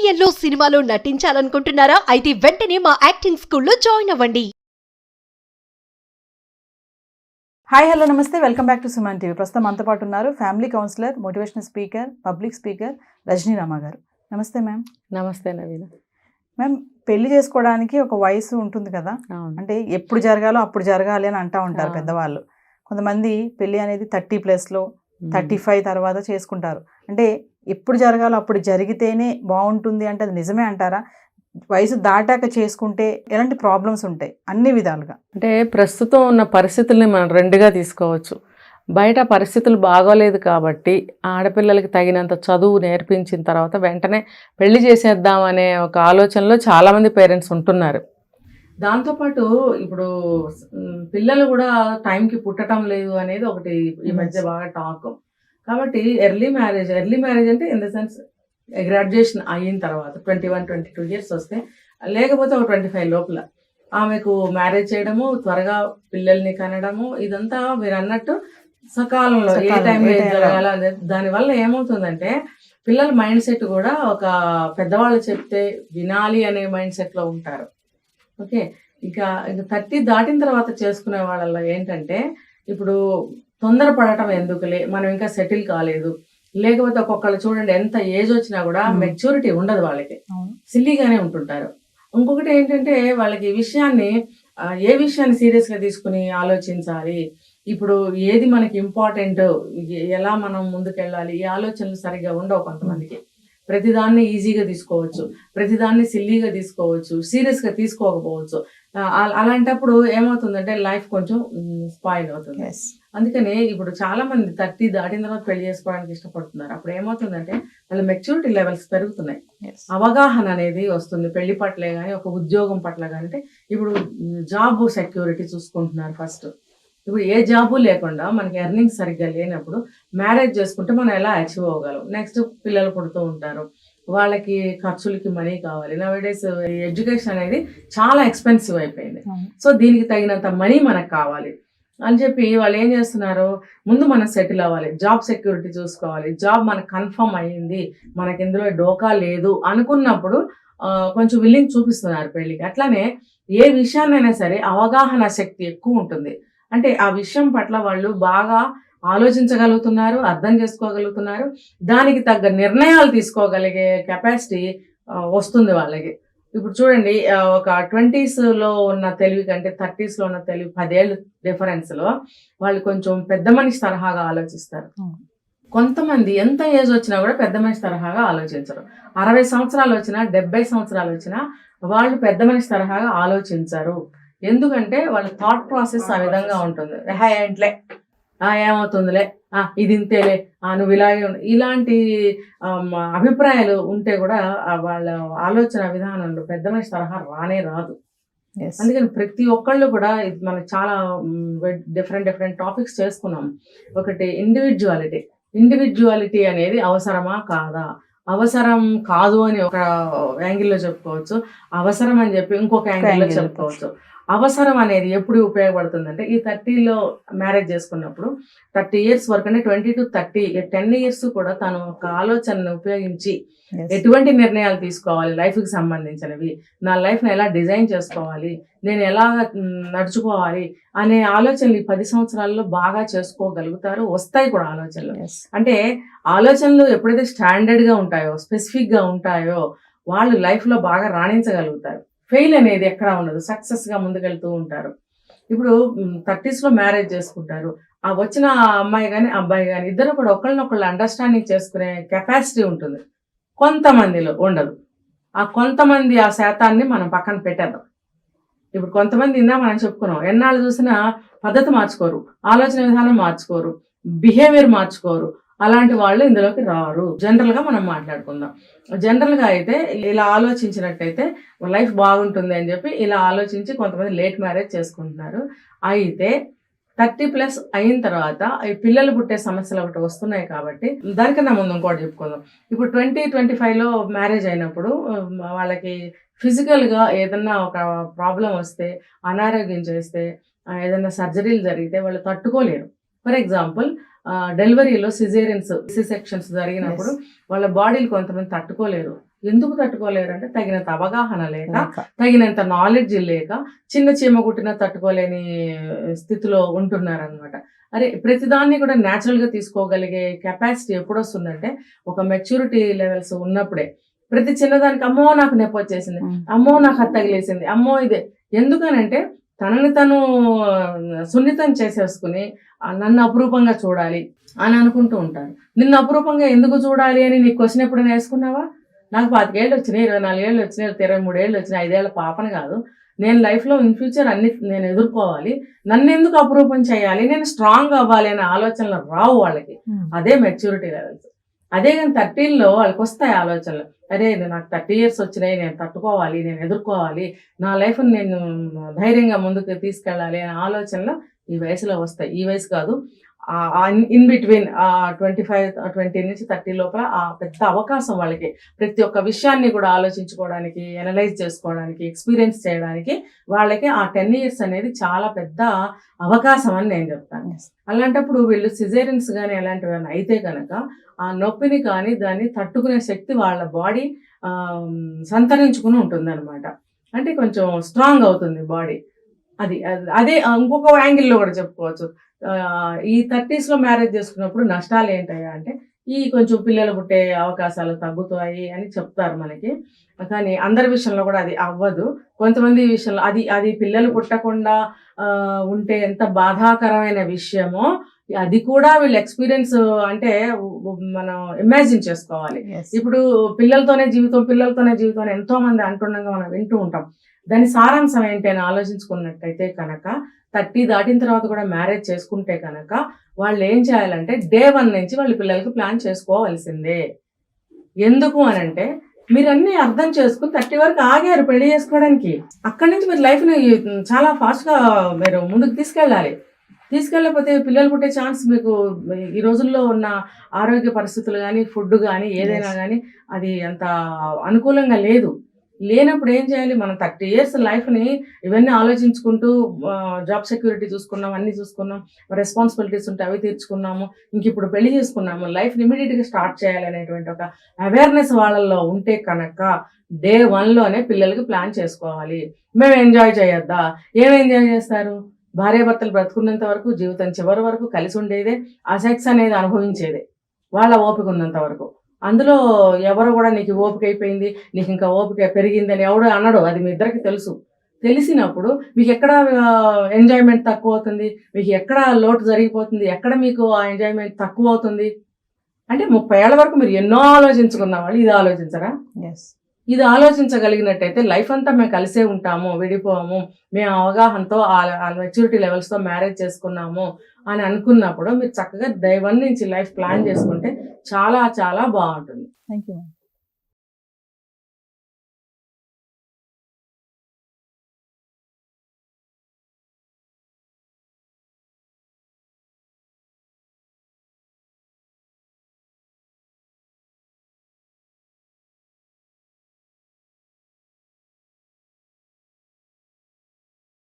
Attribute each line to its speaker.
Speaker 1: సీరియల్లో సినిమాలో నటించాలనుకుంటున్నారా? అయితే వెంటనే మా యాక్టింగ్ స్కూల్లో జాయిన్ అవ్వండి.
Speaker 2: హాయ్ హలో నమస్తే, welcome back to Suman TV. ప్రస్తుతం మనతో పాటు ఉన్నారు family counsellor, motivational speaker, public speaker Rajani Rama గారు. నమస్తే మ్యామ్.
Speaker 3: నమస్తే నవీన.
Speaker 2: మ్యామ్, పెళ్లి చేసుకోవడానికి ఒక వయసు ఉంటుంది కదా, అంటే ఎప్పుడు జరగాలో అప్పుడు జరగాలి అని అంటూ ఉంటారు పెద్దవాళ్ళు. కొంతమంది పెళ్లి అనేది 30+లో 35 తర్వాత చేసుకుంటారు. అంటే ఎప్పుడు జరగాలో అప్పుడు జరిగితేనే బాగుంటుంది అంటే అది నిజమే అంటారా? వయసు దాటాక చేసుకుంటే ఎలాంటి ప్రాబ్లమ్స్ ఉంటాయి అన్ని విధాలుగా?
Speaker 3: అంటే ప్రస్తుతం ఉన్న పరిస్థితుల్ని మనం రెండుగా తీసుకోవచ్చు. బయట పరిస్థితులు బాగోలేదు కాబట్టి ఆడపిల్లలకి తగినంత చదువు నేర్పించిన తర్వాత వెంటనే పెళ్లి చేసేద్దామనే ఒక ఆలోచనలో చాలామంది పేరెంట్స్ ఉంటున్నారు. దాంతోపాటు ఇప్పుడు పిల్లలు కూడా టైంకి పుట్టడం లేదు అనేది ఒకటి ఈ మధ్య బాగా టాక్. కాబట్టి ఎర్లీ మ్యారేజ్ అంటే ఇన్ ద సెన్స్ గ్రాడ్యుయేషన్ అయిన తర్వాత 21-22 ఇయర్స్ వస్తే, లేకపోతే ఒక 25 లోపల ఆమెకు మ్యారేజ్ చేయడము, త్వరగా పిల్లల్ని కనడము, ఇదంతా మీరు అన్నట్టు సకాలంలో ఏ టైంలో జరగాల. దానివల్ల ఏమవుతుందంటే పిల్లల మైండ్ సెట్ కూడా ఒక పెద్దవాళ్ళు చెప్తే వినాలి అనే మైండ్ సెట్లో ఉంటారు. ఓకే, ఇంకా 30 దాటిన తర్వాత చేసుకునే వాళ్ళలో ఏంటంటే ఇప్పుడు తొందరపడటం ఎందుకులే, మనం ఇంకా సెటిల్ కాలేదు, లేకపోతే ఒక్కొక్కళ్ళు చూడండి ఎంత ఏజ్ వచ్చినా కూడా మెచ్యూరిటీ ఉండదు వాళ్ళకి, సిల్లీగానే ఉంటుంటారు. ఇంకొకటి ఏంటంటే వాళ్ళకి ఏ విషయాన్ని సీరియస్గా తీసుకుని ఆలోచించాలి, ఇప్పుడు ఏది మనకి ఇంపార్టెంట్, ఎలా మనం ముందుకెళ్ళాలి, ఈ ఆలోచనలు సరిగ్గా ఉండవు కొంతమందికి. ప్రతిదాన్ని ఈజీగా తీసుకోవచ్చు, ప్రతిదాన్ని సిల్లీగా తీసుకోవచ్చు, సీరియస్గా తీసుకోకపోవచ్చు. అలాంటప్పుడు ఏమవుతుందంటే లైఫ్ కొంచెం స్పాయిల్ అవుతుంది. అందుకని ఇప్పుడు చాలా మంది 30 దాటిన తర్వాత పెళ్లి చేసుకోవడానికి ఇష్టపడుతున్నారు. అప్పుడు ఏమవుతుందంటే వాళ్ళ మెచ్యూరిటీ లెవెల్స్ పెరుగుతున్నాయి, అవగాహన అనేది వస్తుంది పెళ్లి పట్లే కానీ ఒక ఉద్యోగం పట్ల కానీ. అంటే ఇప్పుడు జాబ్ సెక్యూరిటీ చూసుకుంటున్నారు ఫస్ట్. ఇప్పుడు ఏ జాబు లేకుండా మనకి ఎర్నింగ్స్ సరిగ్గా లేనప్పుడు మ్యారేజ్ చేసుకుంటే మనం ఎలా అచీవ్ అవ్వగలం? నెక్స్ట్ పిల్లలు పుడుతూ ఉంటారు, వాళ్ళకి ఖర్చులకి మనీ కావాలి. నౌడేస్ ఎడ్యుకేషన్ అనేది చాలా ఎక్స్పెన్సివ్ అయిపోయింది. సో దీనికి తగినంత మనీ మనకు కావాలి అని చెప్పి వాళ్ళు ఏం చేస్తున్నారు, ముందు మనం సెటిల్ అవ్వాలి, జాబ్ సెక్యూరిటీ చూసుకోవాలి, జాబ్ మనకు కన్ఫర్మ్ అయ్యింది, మనకి ఇందులో డోకా లేదు అనుకున్నప్పుడు కొంచెం విల్లింగ్ చూపిస్తున్నారు పెళ్ళికి. అట్లానే ఏ విషయాన్నైనా సరే అవగాహన శక్తి ఎక్కువ ఉంటుంది. అంటే ఆ విషయం పట్ల వాళ్ళు బాగా ఆలోచించగలుగుతున్నారు, అర్థం చేసుకోగలుగుతున్నారు, దానికి తగ్గ నిర్ణయాలు తీసుకోగలిగే కెపాసిటీ వస్తుంది వాళ్ళకి. ఇప్పుడు చూడండి, ఒక 20sలో ఉన్న తెలివి కంటే 30sలో ఉన్న తెలివి 10 ఏళ్ళు డిఫరెన్స్లో వాళ్ళు కొంచెం పెద్ద మనిషి తరహాగా ఆలోచిస్తారు. కొంతమంది ఎంత ఏజ్ వచ్చినా కూడా పెద్ద మనిషి తరహాగా ఆలోచించరు. 60 సంవత్సరాలు వచ్చినా 70 సంవత్సరాలు వచ్చినా వాళ్ళు పెద్ద మనిషి తరహాగా ఆలోచించరు. ఎందుకంటే వాళ్ళ థాట్ ప్రాసెస్ ఆ విధంగా ఉంటుంది. ఏంట్లే, ఏమవుతుందిలే, ఇది ఇంతేలే, నువ్వు ఇలాంటి అభిప్రాయాలు ఉంటే కూడా వాళ్ళ ఆలోచన విధానంలో పెద్ద మనిషి తరహా రాదు. అందుకని ప్రతి ఒక్కళ్ళు కూడా మనం చాలా డిఫరెంట్ టాపిక్స్ చేసుకున్నాం. ఒకటి ఇండివిజువాలిటీ అనేది అవసరమా కాదా? అవసరం కాదు అని ఒక యాంగిల్లో చెప్పుకోవచ్చు, అవసరం అని చెప్పి ఇంకొక యాంగిల్లో చెప్పుకోవచ్చు. అవసరం అనేది ఎప్పుడు ఉపయోగపడుతుందంటే ఈ 30లో మ్యారేజ్ చేసుకున్నప్పుడు 30 ఇయర్స్ వరకు, అంటే 20 to 30 10 ఇయర్స్ కూడా తను ఒక ఆలోచనను ఉపయోగించి ఎటువంటి నిర్ణయాలు తీసుకోవాలి లైఫ్కి సంబంధించినవి, నా లైఫ్ని ఎలా డిజైన్ చేసుకోవాలి, నేను ఎలా నడుచుకోవాలి అనే ఆలోచనలు ఈ 10 సంవత్సరాల్లో బాగా చేసుకోగలుగుతారు. వస్తాయి కూడా ఆలోచనలు. అంటే ఆలోచనలు ఎప్పుడైతే స్టాండర్డ్గా ఉంటాయో, స్పెసిఫిక్గా ఉంటాయో వాళ్ళు లైఫ్లో బాగా రాణించగలుగుతారు. ఫెయిల్ అనేది ఎక్కడా ఉండదు, సక్సెస్గా ముందుకెళ్తూ ఉంటారు. ఇప్పుడు 30sలో మ్యారేజ్ చేసుకుంటారు, ఆ వచ్చిన అమ్మాయి కానీ అబ్బాయి కానీ ఇద్దరు కూడా ఒకళ్ళనొకళ్ళు అండర్స్టాండింగ్ చేసుకునే కెపాసిటీ ఉంటుంది, కొంతమందిలో ఉండదు. కొంతమంది ఆ శాతాన్ని మనం పక్కన పెట్టేద్దాం. ఇప్పుడు కొంతమంది మనం చెప్పుకున్నాం, ఎన్నాళ్ళు చూసినా పద్ధతి మార్చుకోరు, ఆలోచన విధానం మార్చుకోరు, బిహేవియర్ మార్చుకోరు. అలాంటి వాళ్ళు ఇందులోకి రారు. జనరల్గా మనం మాట్లాడుకుందాం. జనరల్గా అయితే ఇలా ఆలోచించినట్టయితే లైఫ్ బాగుంటుంది అని చెప్పి ఇలా ఆలోచించి కొంతమంది లేట్ మ్యారేజ్ చేసుకుంటున్నారు. అయితే 30+ అయిన తర్వాత ఈ పిల్లలు పుట్టే సమస్యలు ఒకటి వస్తున్నాయి. కాబట్టి దానికన్నా ముందు ఇంకోటి చెప్పుకుందాం. ఇప్పుడు 20-25లో మ్యారేజ్ అయినప్పుడు వాళ్ళకి ఫిజికల్గా ఏదన్నా ఒక ప్రాబ్లం వస్తే, అనారోగ్యం చేస్తే, ఏదైనా సర్జరీలు జరిగితే వాళ్ళు తట్టుకోలేరు. ఫర్ ఎగ్జాంపుల్ డెలివరీలో సిజేరియన్స్, సి సెక్షన్స్ జరిగినప్పుడు వాళ్ళ బాడీలు కొంతమంది తట్టుకోలేరు. ఎందుకు తట్టుకోలేరు అంటే తగినంత అవగాహన లేక, తగినంత నాలెడ్జ్ లేక, చిన్న చీమ కుట్టినా తట్టుకోలేని స్థితిలో ఉంటున్నారనమాట. అరే ప్రతిదాన్ని కూడా న్యాచురల్గా తీసుకోగలిగే కెపాసిటీ ఎప్పుడు వస్తుందంటే ఒక మెచ్యూరిటీ లెవెల్స్ ఉన్నప్పుడే. ప్రతి చిన్నదానికి అమ్మో నాకు నొప్పి వచ్చేసింది, అమ్మో నాకు అది తగిలేసింది, అమ్మో ఇదే. ఎందుకనంటే తనని తను సున్నితం చేసేసుకుని నన్ను అపురూపంగా చూడాలి అని అనుకుంటూ ఉంటారు. నిన్ను అపురూపంగా ఎందుకు చూడాలి అని నీ క్వశ్చన్ ఎప్పుడైనా వేసుకున్నావా? నాకు 25 ఏళ్ళు వచ్చినాయి, 24 ఏళ్ళు వచ్చినాయి, 23 ఏళ్ళు వచ్చినాయి, 5 ఏళ్ళ పాపను కాదు. నేను లైఫ్లో ఇన్ ఫ్యూచర్ అన్ని నేను ఎదుర్కోవాలి, నన్ను ఎందుకు అపురూపం చేయాలి, నేను స్ట్రాంగ్ అవ్వాలి అనే ఆలోచనలు రావు వాళ్ళకి. అదే మెచ్యూరిటీ లెవెల్స్. అదే కానీ 30లో వాళ్ళకి వస్తాయి ఆలోచనలు. అరే నాకు 30 years వచ్చినాయి, నేను తట్టుకోవాలి, నేను ఎదుర్కోవాలి, నా లైఫ్ని నేను ధైర్యంగా ముందుకు తీసుకెళ్ళాలి అనే ఆలోచనలు ఈ వయసులో వస్తాయి. ఈ వయసు కాదు, ఇన్ బిట్వీన్ 20 నుంచి 30 లోపల ఆ పెద్ద అవకాశం వాళ్ళకి. ప్రతి ఒక్క విషయాన్ని కూడా ఆలోచించుకోవడానికి, అనలైజ్ చేసుకోవడానికి, ఎక్స్పీరియన్స్ చేయడానికి వాళ్ళకి ఆ 10 years అనేది చాలా పెద్ద అవకాశం అని నేను చెప్తాను. అలాంటప్పుడు వీళ్ళు సిజేరియన్స్ కానీ అలాంటివి అయితే కనుక ఆ నొప్పిని కానీ దాన్ని తట్టుకునే శక్తి వాళ్ళ బాడీ సంతరించుకుని ఉంటుంది అనమాట. అంటే కొంచెం స్ట్రాంగ్ అవుతుంది బాడీ. అదే ఇంకొక యాంగిల్లో కూడా చెప్పుకోవచ్చు. ఈ 30sలో మ్యారేజ్ చేసుకున్నప్పుడు నష్టాలు ఏంటయ్యా అంటే ఈ కొంచెం పిల్లలు పుట్టే అవకాశాలు తగ్గుతాయి అని చెప్తారు మనకి. కానీ అందరి విషయంలో కూడా అది అవ్వదు. కొంతమంది విషయంలో అది పిల్లలు పుట్టకుండా ఉంటే ఎంత బాధాకరమైన విషయమో అది కూడా వీళ్ళు ఎక్స్పీరియన్స్ అంటే మనం ఇమాజిన్ చేసుకోవాలి. ఇప్పుడు పిల్లలతోనే జీవితం ఎంతో మంది అంటుండగా మనం వింటూ ఉంటాం. దాని సారాంశం ఏంటి అని ఆలోచించుకున్నట్టయితే కనుక 30 దాటిన తర్వాత కూడా మ్యారేజ్ చేసుకుంటే కనుక వాళ్ళు ఏం చేయాలంటే Day 1 నుంచి వాళ్ళ పిల్లలకి ప్లాన్ చేసుకోవాల్సిందే. ఎందుకు అనంటే మీరు అన్ని అర్థం చేసుకుని 30 వరకు ఆగారు పెళ్లి చేసుకోవడానికి. అక్కడి నుంచి మీరు లైఫ్ని చాలా ఫాస్ట్గా మీరు ముందుకు తీసుకెళ్ళకపోతే పిల్లలు పుట్టే ఛాన్స్ మీకు ఈ రోజుల్లో ఉన్న ఆరోగ్య పరిస్థితులు కానీ, ఫుడ్ కానీ, ఏదైనా కానీ అది అంత అనుకూలంగా లేనప్పుడు ఏం చేయాలి? మనం 30 years లైఫ్ని ఇవన్నీ ఆలోచించుకుంటూ జాబ్ సెక్యూరిటీ చూసుకున్నాం, అన్నీ చూసుకున్నాం, రెస్పాన్సిబిలిటీస్ ఉంటే అవి తీర్చుకున్నాము, ఇంక ఇప్పుడు పెళ్లి చేసుకున్నాము, లైఫ్ ఇమీడియట్గా స్టార్ట్ చేయాలి అనేటువంటి ఒక అవేర్నెస్ వాళ్ళల్లో ఉంటే కనుక Day 1లోనే పిల్లలకి ప్లాన్ చేసుకోవాలి. మేము ఎంజాయ్ చేయొద్దా? ఏం ఎంజాయ్ చేస్తారు? భార్యాభర్తలు బ్రతుకున్నంత వరకు, జీవితం చివరి వరకు కలిసి ఉండేదే, ఆ సెక్స్ అనేది అనుభవించేదే వాళ్ళ ఓపిక ఉన్నంత వరకు. అందులో ఎవరు కూడా నీకు ఓపిక అయిపోయింది, నీకు ఇంకా ఓపిక పెరిగిందని ఎవడు అనడు. అది మీ ఇద్దరికి తెలుసు. తెలిసినప్పుడు మీకు ఎక్కడ ఎంజాయ్మెంట్ తక్కువ అవుతుంది, మీకు ఎక్కడ లోటు జరిగిపోతుంది, ఎక్కడ మీకు ఆ ఎంజాయ్మెంట్ తక్కువ అవుతుంది అంటే 30 ఏళ్ల వరకు మీరు ఎన్నో ఆలోచించుకున్న వాళ్ళు ఇది ఆలోచించరా? ఇది ఆలోచించగలిగినట్టయితే లైఫ్ అంతా మేము కలిసే ఉంటాము, విడిపోము, మేము అవగాహనతో ఆ మెచ్యూరిటీ లెవెల్స్తో మ్యారేజ్ చేసుకున్నాము అని అనుకున్నప్పుడు మీరు చక్కగా Day 1 నుంచి లైఫ్ ప్లాన్ చేసుకుంటే చాలా చాలా బాగుంటుంది.
Speaker 2: Thank you.